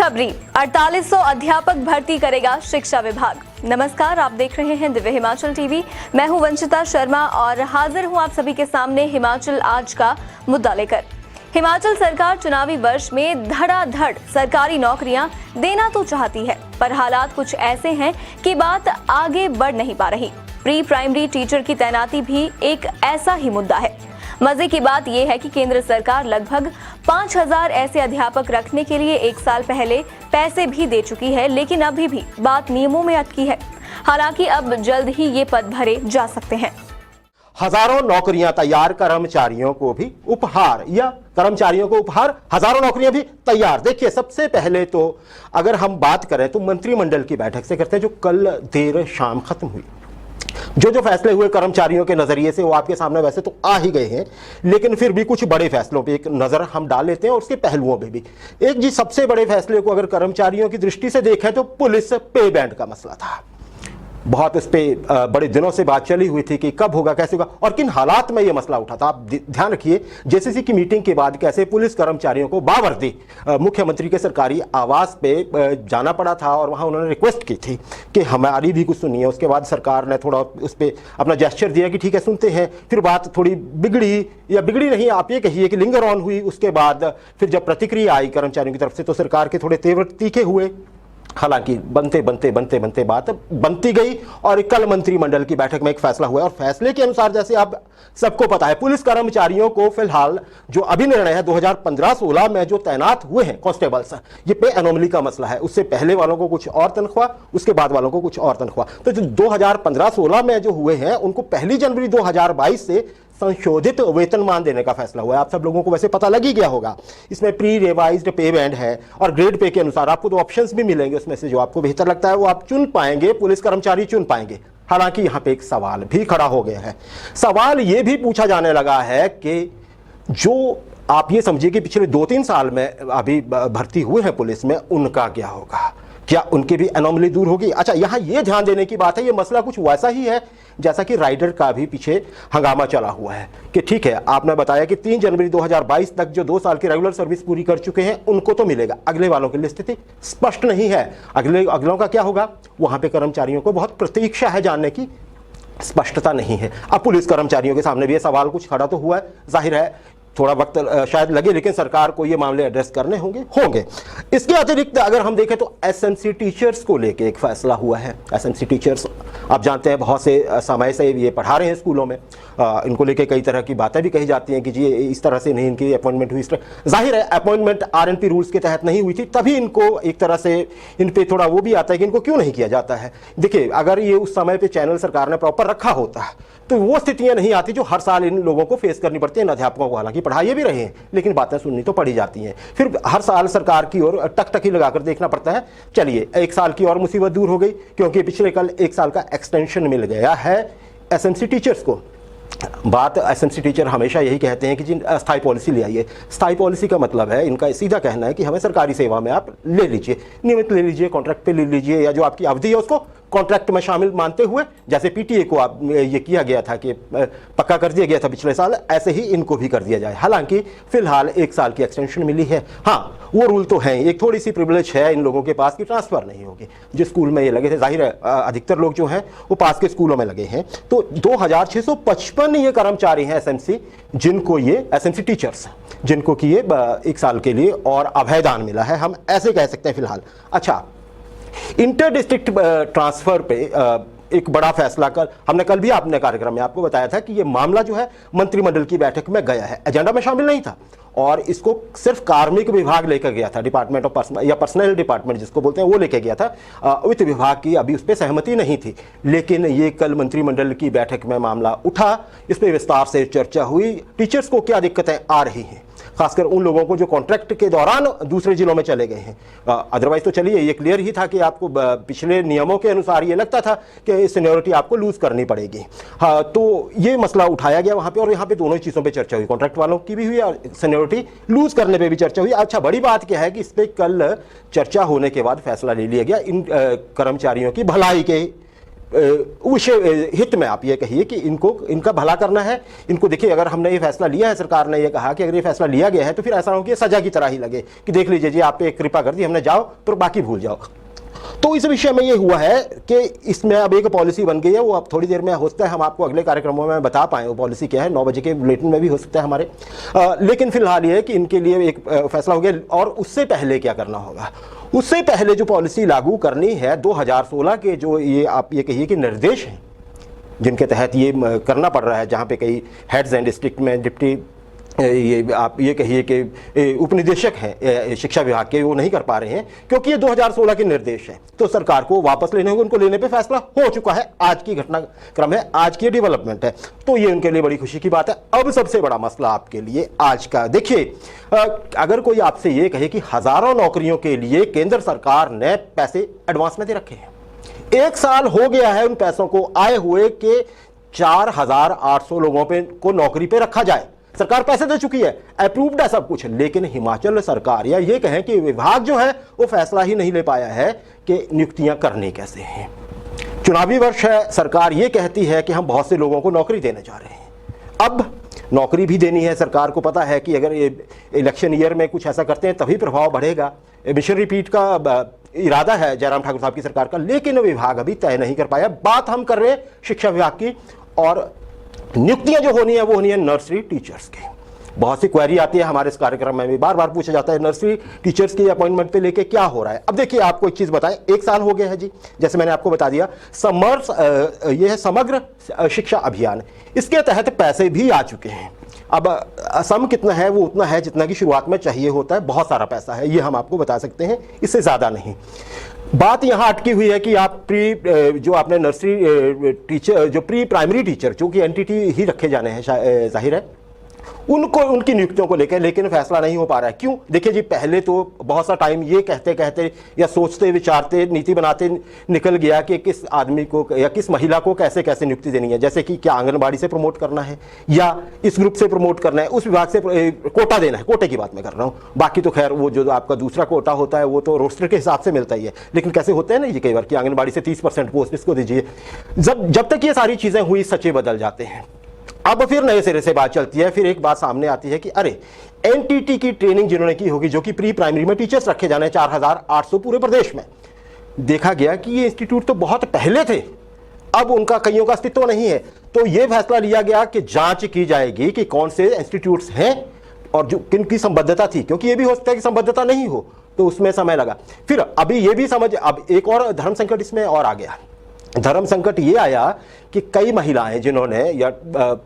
खुशखबरी, 4800 अध्यापक भर्ती करेगा शिक्षा विभाग। नमस्कार, आप देख रहे हैं दिव्य हिमाचल टीवी। मैं हूं वंचिता शर्मा और हाजिर हूं आप सभी के सामने हिमाचल आज का मुद्दा लेकर। हिमाचल सरकार चुनावी वर्ष में धड़ाधड़ सरकारी नौकरियां देना तो चाहती है, पर हालात कुछ ऐसे हैं कि बात आगे बढ़ नहीं पा रही। प्री प्राइमरी टीचर की तैनाती भी एक ऐसा ही मुद्दा है। मजे की बात यह है कि केंद्र सरकार लगभग 5000 ऐसे अध्यापक रखने के लिए 1 साल पहले पैसे भी दे चुकी है, लेकिन अभी भी बात नियमों में अटकी है। हालांकि अब जल्द ही ये पद भरे जा सकते हैं। हजारों नौकरियां तैयार, कर्मचारियों को भी उपहार, या कर्मचारियों को उपहार, हजारों नौकरियां भी तैयार। देखिए, सबसे पहले तो अगर हम बात करें तो मंत्रिमंडल की बैठक से करते हैं, जो कल देर शाम खत्म हुई। जो फैसले हुए कर्मचारियों के नजरिए से वो आपके सामने वैसे तो आ ही गए हैं, लेकिन फिर भी कुछ बड़े फैसलों पे एक नजर हम डाल लेते हैं और उसके पहलुओं पे भी। एक जी सबसे बड़े फैसले को अगर कर्मचारियों की दृष्टि से देखें तो पुलिस पे बैंड का मसला था। बहुत इस पे बड़े दिनों से बात चली हुई थी कि कब होगा, कैसे होगा और किन हालात में यह मसला उठा था। आप ध्यान रखिए, जेसीसी की मीटिंग के बाद कैसे पुलिस कर्मचारियों को बावर्दी मुख्यमंत्री के सरकारी आवास पे जाना पड़ा था और वहां उन्होंने रिक्वेस्ट की थी कि हमारी भी कुछ सुनिए। उसके बाद सरकार ने थोड़ा उस पर अपना जेस्चर दिया कि ठीक है सुनते हैं। फिर बात थोड़ी बिगड़ी, या बिगड़ी नहीं, आप ये कहिए कि लिंगर ऑन हुई। उसके बाद फिर जब प्रतिक्रिया आई कर्मचारियों की तरफ से तो सरकार के थोड़े तेवर तीखे हुए। हालांकि बनते बनते बात बनती गई और कल मंत्रिमंडल की बैठक में एक फैसला हुआ और फैसले के अनुसार, जैसे आप सबको पता है, पुलिस कर्मचारियों को फिलहाल जो अभी निर्णय है 2015-16 में जो तैनात हुए हैं कांस्टेबल्स, ये पे एनोमली का मसला है। उससे पहले वालों को कुछ और तनख्वाह, उसके बाद वालों को कुछ और तनख्वाह। तो जो 2015-16 में जो हुए हैं उनको 1 जनवरी 2022 से संशोधित वेतनमान देने का फैसला हुआ है। आप सब लोगों को वैसे पता लग ही गया होगा। इसमें प्री रिवाइज्ड पे बैंड है और ग्रेड पे के अनुसार आपको 2 ऑप्शंस भी मिलेंगे। उसमें से जो आपको बेहतर लगता है वो आप चुन पाएंगे, पुलिस कर्मचारी चुन पाएंगे। हालांकि यहां पे एक सवाल भी खड़ा हो गया है। सवाल यह भी पूछा जाने लगा है कि जो आप ये समझिए कि पिछले 2-3 साल में अभी भर्ती हुए हैं पुलिस में, उनका क्या होगा? क्या उनकी भी एनोमली दूर होगी? अच्छा, यहां यह ध्यान देने की बात है, यह मसला कुछ वैसा ही है जैसा कि राइडर का भी पीछे हंगामा चला हुआ है कि ठीक है, आपने बताया कि 3 जनवरी 2022 तक जो 2 साल की रेगुलर सर्विस पूरी कर चुके हैं उनको तो मिलेगा, अगले वालों की स्थिति स्पष्ट नहीं है। अगलों का क्या होगा? वहां पे कर्मचारियों को बहुत प्रतीक्षा है जानने की, स्पष्टता नहीं है। अब पुलिस कर्मचारियों के सामने भी ये सवाल कुछ खड़ा तो हुआ है। जाहिर है थोड़ा वक्त शायद लगे, लेकिन सरकार को ये मामले एड्रेस करने होंगे। इसके अतिरिक्त अगर हम देखें तो एसएमसी टीचर्स को लेके एक फैसला हुआ है। एसएमसी टीचर्स आप जानते हैं बहुत से समय से ये पढ़ा रहे हैं स्कूलों में। इनको लेके कई तरह की बातें भी कही जाती हैं कि जी इस तरह से नहीं इनकी अपॉइंटमेंट हुई। जाहिर है अपॉइंटमेंट आरएनपी रूल्स के तहत नहीं हुई थी, तभी इनको एक तरह से इन पे थोड़ा वो भी आता है कि इनको क्यों नहीं किया जाता है। देखिए, अगर ये उस समय पे चैनल सरकार ने प्रॉपर रखा होता तो वो स्थितियां नहीं आती जो हर साल इन लोगों को फेस करनी पड़ती है, इन अध्यापकों को। हालांकि पढ़ाई भी रहे हैं, लेकिन बातें सुननी तो पड़ी जाती हैं। फिर हर साल सरकार की ओर टकटकी लगाकर देखना पड़ता है। चलिए, 1 साल की और मुसीबत दूर हो गई, क्योंकि पिछले कल 1 साल का एक्सटेंशन मिल गया है एसएमसी टीचर्स को। बात एसएमसी टीचर हमेशा यही कहते हैं कि जी स्थायी पॉलिसी ले आइए। स्थायी पॉलिसी का मतलब है, इनका सीधा कहना है कि हमें सरकारी सेवा में आप ले लीजिए, नियमित ले लीजिए, कॉन्ट्रैक्ट पे ले लीजिए, या जो आपकी अवधि है उसको कॉन्ट्रैक्ट में शामिल मानते हुए, जैसे पीटीए को आप ये किया गया था कि पक्का कर दिया गया था पिछले साल, ऐसे ही इनको भी कर दिया जाए। हालांकि फिलहाल 1 साल की एक्सटेंशन मिली है। हाँ, वो रूल तो है, एक थोड़ी सी प्रिविलेज है इन लोगों के पास कि ट्रांसफर नहीं होगी। जिस स्कूल में ये लगे थे, जाहिर है अधिकतर लोग जो हैं वो पास के स्कूलों में लगे हैं। तो 2655 ये कर्मचारी हैं एसएमसी, जिनको ये एसएमसी टीचर्स जिनको कि ये 1 साल के लिए और अभयदान मिला है, हम ऐसे कह सकते हैं फिलहाल। अच्छा, इंटर डिस्ट्रिक्ट ट्रांसफर पे एक बड़ा फैसला हमने कल भी अपने कार्यक्रम में आपको बताया था कि ये मामला जो है मंत्रिमंडल की बैठक में गया है, एजेंडा में शामिल नहीं था और इसको सिर्फ कार्मिक विभाग लेकर गया था, डिपार्टमेंट ऑफ पर्सनल या पर्सनल डिपार्टमेंट जिसको बोलते हैं वो लेकर गया था। वित्त विभाग की अभी उस पर सहमति नहीं थी, लेकिन ये कल मंत्रिमंडल की बैठक में मामला उठा, इस पर विस्तार से चर्चा हुई। टीचर्स को क्या दिक्कतें आ रही हैं, खासकर उन लोगों को जो कॉन्ट्रैक्ट के दौरान दूसरे जिलों में चले गए हैं। अदरवाइज तो चलिए ये क्लियर ही था कि आपको पिछले नियमों के अनुसार ये लगता था कि सीनियरिटी आपको लूज करनी पड़ेगी। हाँ, तो ये मसला उठाया गया वहां पे और यहाँ पे दोनों चीज़ों पे चर्चा हुई, कॉन्ट्रैक्ट वालों की भी हुई और सीनियरिटी लूज करने पे भी चर्चा हुई। अच्छा, बड़ी बात क्या है कि इस पर कल चर्चा होने के बाद फैसला ले लिया गया इन कर्मचारियों की भलाई के विषय हित में आप ये कहिए कि इनको इनका भला करना है। इनको देखिए, अगर हमने ये फैसला लिया है, सरकार ने ये कहा कि अगर ये फैसला लिया गया है तो फिर ऐसा हो कि सजा की तरह ही लगे कि देख लीजिए जी, आप पे कृपा कर दी हमने, जाओ तो बाकी भूल जाओ। तो इस विषय में ये हुआ है कि इसमें अब एक पॉलिसी बन गई है, वो अब थोड़ी देर में हो सकता है हम आपको अगले कार्यक्रमों में बता पाएँ वो पॉलिसी क्या है, 9 बजे के बुलेटिन में भी हो सकता है हमारे। लेकिन फिलहाल ये है कि इनके लिए एक फैसला हो गया। और उससे पहले क्या करना होगा, उससे पहले जो पॉलिसी लागू करनी है 2016 के जो ये आप ये कहिए कि निर्देश हैं जिनके तहत ये करना पड़ रहा है, जहाँ पे कई हेड्स एंड डिस्ट्रिक्ट में डिप्टी ये आप ये कहिए कि उपनिदेशक हैं शिक्षा विभाग के, वो नहीं कर पा रहे हैं क्योंकि ये 2016 के निर्देश हैं। तो सरकार को वापस लेने होंगे, उनको लेने पे फैसला हो चुका है, आज की घटनाक्रम है, आज की डेवलपमेंट है। तो ये उनके लिए बड़ी खुशी की बात है। अब सबसे बड़ा मसला आपके लिए आज का, देखिए अगर कोई आपसे ये कहे कि हजारों नौकरियों के लिए केंद्र सरकार ने पैसे एडवांस में दे रखे हैं, 1 साल हो गया है उन पैसों को आए हुए कि 4800 लोगों पे को नौकरी पे रखा जाए, सरकार पैसे दे चुकी है, अप्रूव्ड है सब कुछ, लेकिन हिमाचल सरकार या ये कहें कि विभाग जो है वो फैसला ही नहीं ले पाया है कि नियुक्तियां करनी कैसे हैं। चुनावी वर्ष है, सरकार ये कहती है कि हम बहुत से लोगों को नौकरी देने जा रहे हैं। अब नौकरी भी देनी है, सरकार को पता है कि अगर ये इलेक्शन ईयर में कुछ ऐसा करते हैं तभी प्रभाव बढ़ेगा, मिशन रिपीट का इरादा है जयराम ठाकुर साहब की सरकार का, लेकिन विभाग अभी तय नहीं कर पाया। बात हम कर रहे हैं शिक्षा विभाग की, और नियुक्तियां जो होनी है वो होनी है नर्सरी टीचर्स की। बहुत सी क्वेरी आती है हमारे इस कार्यक्रम में भी, बार बार पूछा जाता है नर्सरी टीचर्स की अपॉइंटमेंट पे लेके क्या हो रहा है। अब देखिए आपको एक चीज बताएं, 1 साल हो गया है जी, जैसे मैंने आपको बता दिया, ये है समग्र शिक्षा अभियान, इसके तहत पैसे भी आ चुके हैं। अब सम कितना है, वो उतना है जितना कि शुरुआत में चाहिए होता है, बहुत सारा पैसा है, ये हम आपको बता सकते हैं, इससे ज्यादा नहीं। बात यहां अटकी हुई है कि आप जो आपने नर्सरी टीचर, जो प्री प्राइमरी टीचर जो कि एनटीटी ही रखे जाने हैं, जाहिर है उनको, उनकी नियुक्तियों को लेकर, लेकिन फैसला नहीं हो पा रहा है। क्यों? देखिए जी, पहले तो बहुत सा टाइम ये कहते कहते या सोचते विचारते नीति बनाते निकल गया कि किस आदमी को या किस महिला को कैसे कैसे नियुक्ति देनी है, जैसे कि क्या आंगनबाड़ी से प्रमोट करना है या इस ग्रुप से प्रमोट करना है, उस विभाग से कोटा देना है, कोटे की बात मैं कर रहा हूँ। बाकी तो खैर वो जो आपका दूसरा कोटा होता है वो तो रोस्टर के हिसाब से मिलता ही है, लेकिन कैसे होते हैं ना ये कई बार कि आंगनबाड़ी से 30% पोस्ट इसको दीजिए। जब तक ये सारी चीजें हुई, सचे बदल जाते हैं। अब फिर नए सिरे से बात चलती है, फिर एक बात सामने आती है कि अरे एनटीटी की ट्रेनिंग जिन्होंने की होगी, जो कि प्री प्राइमरी में टीचर्स रखे जाने 4800 पूरे प्रदेश में, देखा गया कि ये इंस्टीट्यूट तो बहुत पहले थे, अब उनका कईयों का अस्तित्व नहीं है। तो ये फैसला लिया गया कि जांच की जाएगी कि कौन से इंस्टीट्यूट्स हैं और जो किनकी संबद्धता थी, क्योंकि ये भी हो सकता है कि संबद्धता नहीं हो, तो उसमें समय लगा। फिर अभी ये भी समझ, अब एक और धर्म संकट इसमें और आ गया। धर्म संकट ये आया कि कई महिलाएं जिन्होंने या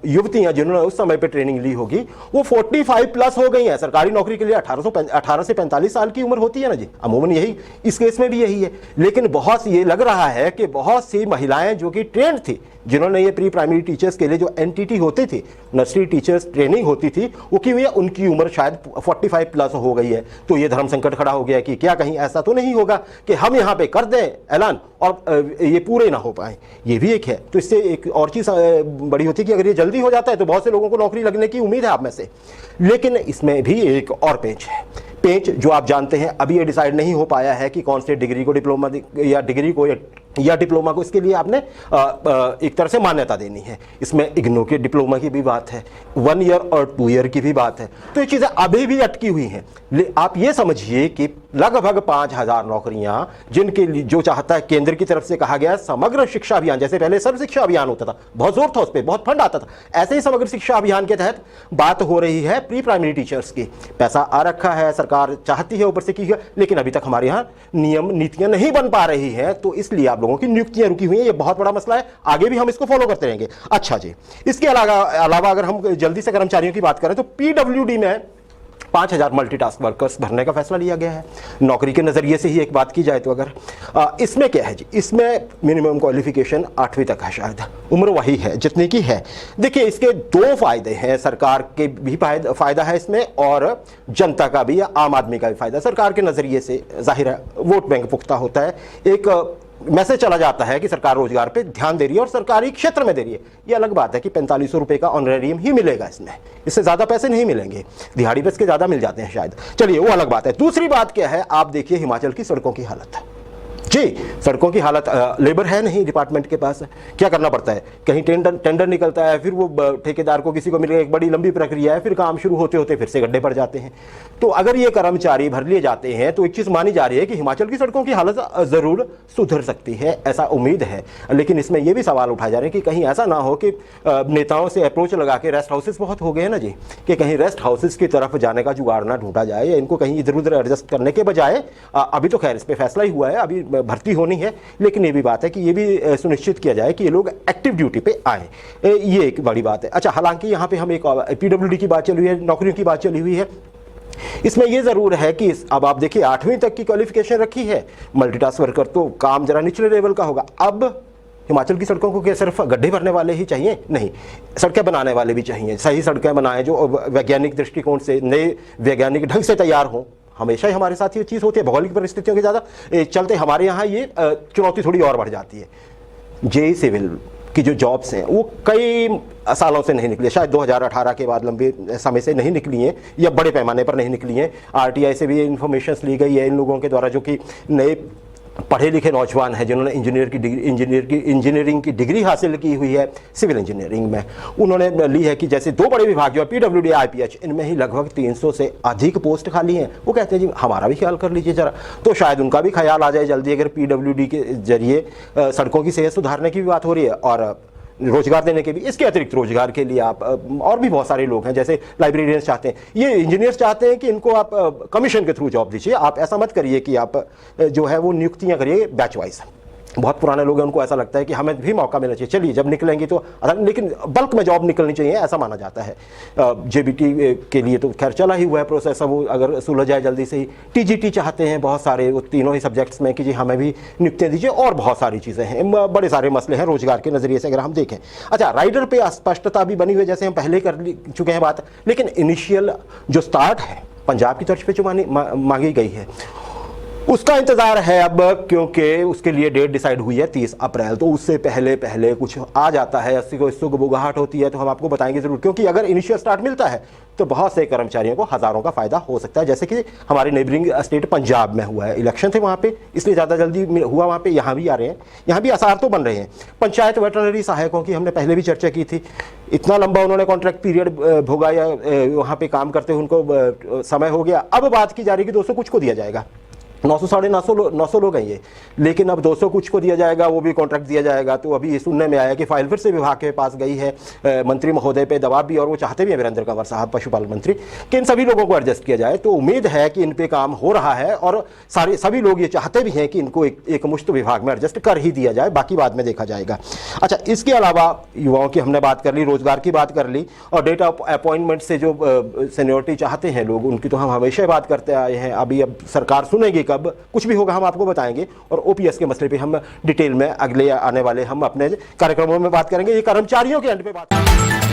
युवतियां जिन्होंने उस समय पे ट्रेनिंग ली होगी, वो 45 प्लस हो गई हैं। सरकारी नौकरी के लिए 18 से 45 साल की उम्र होती है ना जी, अमूमन यही, इस केस में भी यही है। लेकिन बहुत ये लग रहा है कि बहुत सी महिलाएं जो कि ट्रेंड थी, जिन्होंने ये प्री प्राइमरी टीचर्स के लिए जो एनटीटी होते थे, नर्सरी टीचर्स ट्रेनिंग होती थी, वो की हुई है, उनकी उम्र शायद 45 प्लस हो गई है। तो ये धर्म संकट खड़ा हो गया कि क्या कहीं ऐसा तो नहीं होगा कि हम यहाँ पे कर दें ऐलान और ये पूरे ना हो पाए। ये भी एक है। तो इससे एक और चीज बड़ी होती है कि अगर ये जल्दी हो जाता है तो बहुत से लोगों को नौकरी लगने की उम्मीद है आप में से। लेकिन इसमें भी एक और पेंच है, पेंच जो आप जानते हैं, अभी ये डिसाइड नहीं हो पाया है कि कौन से डिग्री को डिप्लोमा या डिग्री को या डिप्लोमा को, इसके लिए आपने एक तरह से मान्यता देनी है। इसमें इग्नू के डिप्लोमा की भी बात है, 1 ईयर और 2 ईयर की भी बात है। तो ये चीजें अभी भी अटकी हुई हैं। आप ये समझिए कि लगभग 5000 नौकरियां, जिनके लिए जो चाहता है, केंद्र की तरफ से कहा गया समग्र शिक्षा अभियान, जैसे पहले सर्व शिक्षा अभियान होता था, बहुत जोर था उस पर, बहुत फंड आता था, ऐसे ही समग्र शिक्षा अभियान के तहत बात हो रही है प्री प्राइमरी टीचर्स की। पैसा आ रखा है, सरकार चाहती है ऊपर से की, लेकिन अभी तक हमारे यहाँ नियम नीतियां नहीं बन पा रही हैं। तो इसलिए आप लोगों की नियुक्तियां रुकी हुई हैं। ये बहुत बड़ा मसला है, आगे भी हम इसको फॉलो करते रहेंगे। अच्छा जी, इसके अलावा अगर हम जल्दी से कर्मचारियों की बात करें तो पीडब्ल्यूडी में 5000 मल्टीटास्क वर्कर्स भरने का फैसला लिया गया है। नौकरी के नजरिए से ही एक बात की जाए तो अगर इसमें क्या है जी, इसमें मिनिमम क्वालिफिकेशन 8वीं तक है, शायद उम्र वही है जितनी की है। देखिए इसके 2 फायदे हैं, सरकार के भी फायदा है इसमें और जनता का भी या आम आदमी का भी फायदा। सरकार के नजरिए से जाहिर है वोट बैंक पुख्ता होता है, एक मैसेज चला जाता है कि सरकार रोजगार पे ध्यान दे रही है और सरकारी क्षेत्र में दे रही है। ये अलग बात है कि 4500 रुपए का ऑनरेरियम ही मिलेगा, इसमें इससे ज्यादा पैसे नहीं मिलेंगे, दिहाड़ी पे इसके ज्यादा मिल जाते हैं शायद। चलिए वो अलग बात है। दूसरी बात क्या है, आप देखिए हिमाचल की सड़कों की हालत। जी, सड़कों की हालत, लेबर है नहीं डिपार्टमेंट के पास, क्या करना पड़ता है, कहीं टेंडर निकलता है, फिर वो ठेकेदार को किसी को मिल गया, एक बड़ी लंबी प्रक्रिया है, फिर काम शुरू होते होते फिर से गड्ढे पड़ जाते हैं। तो अगर ये कर्मचारी भर लिए जाते हैं तो एक चीज़ मानी जा रही है कि हिमाचल की सड़कों की हालत ज़रूर सुधर सकती है, ऐसा उम्मीद है। लेकिन इसमें ये भी सवाल उठाए जा रहे हैं कि कहीं ऐसा ना हो कि नेताओं से अप्रोच लगा के, रेस्ट हाउसेस बहुत हो गए हैं ना जी, कि कहीं रेस्ट हाउसेस की तरफ जाने का जुगाड़ ना ढूंढा जाए, या इनको कहीं इधर उधर एडजस्ट करने के बजाय, अभी तो खैर इस पर फैसला ही हुआ है, अभी भर्ती होनी है, लेकिन ये भी बात है कि ये भी सुनिश्चित किया जाए कि ये लोग एक्टिव ड्यूटी पे आए, ये एक बड़ी बात है। अच्छा, हालांकि यहाँ पे हम एक पीडब्ल्यूडी की बात चली हुई है, नौकरियों की बात चली हुई है। इसमें यह जरूर है कि अब आप देखिए 8वीं तक की क्वालिफिकेशन रखी है, मल्टीटास्क वर्कर, तो काम जरा निचले लेवल का होगा। अब हिमाचल की सड़कों को क्या सिर्फ गड्ढे भरने वाले ही चाहिए? नहीं, सड़कें बनाने वाले भी चाहिए, सही सड़कें बनाएं जो वैज्ञानिक दृष्टिकोण से, नए वैज्ञानिक ढंग से तैयार हों। हमेशा ही हमारे साथ ये चीज़ होती है, भौगोलिक परिस्थितियों के ज़्यादा चलते हमारे यहाँ ये चुनौती थोड़ी और बढ़ जाती है। जेई सिविल की जो जॉब्स हैं वो कई सालों से नहीं निकली, शायद 2018 के बाद लंबे समय से नहीं निकली हैं, या बड़े पैमाने पर नहीं निकली हैं। आरटीआई से भी इन्फॉर्मेशन ली गई है इन लोगों के द्वारा, जो कि नए पढ़े लिखे नौजवान हैं जिन्होंने इंजीनियरिंग की डिग्री हासिल की हुई है सिविल इंजीनियरिंग में। उन्होंने ली है कि जैसे 2 बड़े विभाग जो है पीडब्ल्यूडी, आईपीएच, इनमें ही लगभग 300 से अधिक पोस्ट खाली हैं। वो कहते हैं जी हमारा भी ख्याल कर लीजिए जरा, तो शायद उनका भी ख्याल आ जाए जल्दी, अगर पीडब्ल्यूडी के जरिए सड़कों की सेहत सुधारने की भी बात हो रही है और रोजगार देने के भी। इसके अतिरिक्त रोजगार के लिए आप और भी बहुत सारे लोग हैं, जैसे लाइब्रेरियंस चाहते हैं, ये इंजीनियर्स चाहते हैं कि इनको आप कमीशन के थ्रू जॉब दीजिए। आप ऐसा मत करिए कि आप जो है वो नियुक्तियां करिए बैच वाइज। बहुत पुराने लोग हैं, उनको ऐसा लगता है कि हमें भी मौका मिलना चाहिए, चलिए जब निकलेंगे तो, लेकिन बल्क में जॉब निकलनी चाहिए ऐसा माना जाता है। जेबीटी के लिए तो खैर चला ही हुआ है प्रोसेस, वो अगर सुलझ जाए जल्दी से ही। टीजीटी चाहते हैं बहुत सारे, वो तीनों ही सब्जेक्ट्स में कि जी हमें भी नियुक्तियाँ दीजिए, और बहुत सारी चीज़ें हैं, बड़े सारे मसले हैं रोजगार के नज़रिए से अगर हम देखें। अच्छा, राइडर पे अस्पष्टता भी बनी हुई है, जैसे हम पहले कर चुके हैं बात, लेकिन इनिशियल जो स्टार्ट है पंजाब की तर्ज पे जो मांगी गई है उसका इंतजार है अब, क्योंकि उसके लिए डेट डिसाइड हुई है 30 अप्रैल। तो उससे पहले कुछ आ जाता है, अस्सी को इसको बुगाहट होती है, तो हम आपको बताएंगे जरूर, क्योंकि अगर इनिशियल स्टार्ट मिलता है तो बहुत से कर्मचारियों को हजारों का फायदा हो सकता है। जैसे कि हमारे नेबरिंग स्टेट पंजाब में हुआ है, इलेक्शन थे वहाँ पे, इसलिए ज़्यादा जल्दी हुआ वहाँ पे। यहाँ भी आ रहे हैं, यहाँ भी आसार तो बन रहे हैं। पंचायत वेटरनरी सहायकों की हमने पहले भी चर्चा की थी, इतना लंबा उन्होंने कॉन्ट्रैक्ट पीरियड भोगा, या वहाँ पे काम करते हुए उनको समय हो गया। अब बात की जा रही है कि 200 कुछ को दिया जाएगा, 900 साढ़े 900 लोग हैं ये, लेकिन अब 200 कुछ को दिया जाएगा, वो भी कॉन्ट्रैक्ट दिया जाएगा। तो अभी ये सुनने में आया कि फाइल फिर से विभाग के पास गई है, मंत्री महोदय पे दबाव भी, और वो चाहते भी हैं वीरेंद्र कंवर साहब पशुपालन मंत्री, कि इन सभी लोगों को एडजस्ट किया जाए। तो उम्मीद है कि इन पे काम हो रहा है, और सभी लोग ये चाहते भी हैं कि इनको एक मुश्त विभाग में एडजस्ट कर ही दिया जाए, बाकी बाद में देखा जाएगा। अच्छा, इसके अलावा युवाओं की हमने बात कर ली, रोजगार की बात कर ली, और डेट ऑफ अपॉइंटमेंट से जो सीनियोरिटी चाहते हैं लोग, उनकी तो हम हमेशा बात करते आए हैं। अभी अब सरकार सुनेगी कब, कुछ भी होगा हम आपको बताएंगे, और ओपीएस के मसले पे हम डिटेल में अगले आने वाले हम अपने कार्यक्रमों में बात करेंगे। ये कर्मचारियों के एंड पे बात